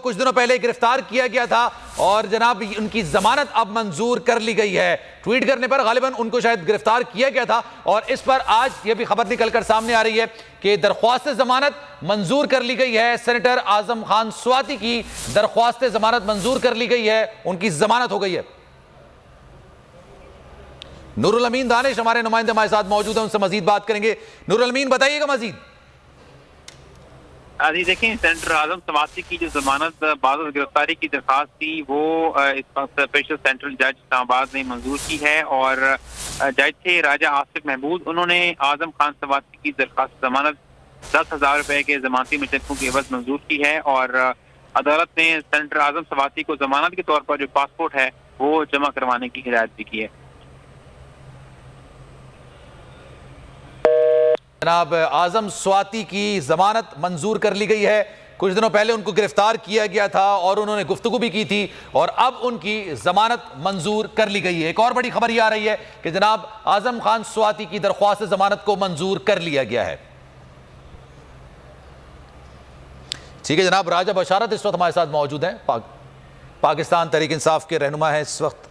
कुछ दिनों पहले गिरफ्तार किया गया था और जनाब उनकी जमानत अब मंजूर कर ली गई है। ट्वीट करने पर गालिबन उनको शायद गिरफ्तार किया गया था और इस पर आज यह भी खबर निकलकर सामने आ रही है कि दरख्वास्त जमानत मंजूर कर ली गई है। सेनेटर आजम खान स्वाति की दरख्वास्त जमानत मंजूर कर ली गई है, उनकी जमानत हो गई है। नूरुल अमीन दानिश हमारे नुमाइंदे हमारे साथ मौजूद हैं, उनसे मजीद बात करेंगे। नूरुल अमीन बताइएगा मजीद। जी देखें, सेनेटर आजम स्वाति की जो जमानत बाद गिरफ्तारी की दरखास्त थी वो इस वक्त स्पेशल सेंट्रल जज इस्लामाबाद ने मंजूर की है और जज थे राजा आसिफ महमूद। उन्होंने आजम खान स्वाति की दरखास्त जमानत 10,000 रुपए के जमानती मुचलकों की एवज मंजूर की है और अदालत ने सेनेटर आजम स्वाति को जमानत के तौर पर जो पासपोर्ट है वो जमा करवाने की हिदायत भी की है। जनाब आजम स्वाति की जमानत मंजूर कर ली गई है। कुछ दिनों पहले उनको गिरफ्तार किया गया था और उन्होंने गुफ्तगू भी की थी और अब उनकी जमानत मंजूर कर ली गई है। एक और बड़ी खबर यह आ रही है कि जनाब आजम खान स्वाति की दरख्वास्त जमानत को मंजूर कर लिया गया है। ठीक है जनाब, राजा बशारत इस वक्त हमारे साथ मौजूद हैं, पाकिस्तान तहरीक इंसाफ के रहनुमा है इस वक्त।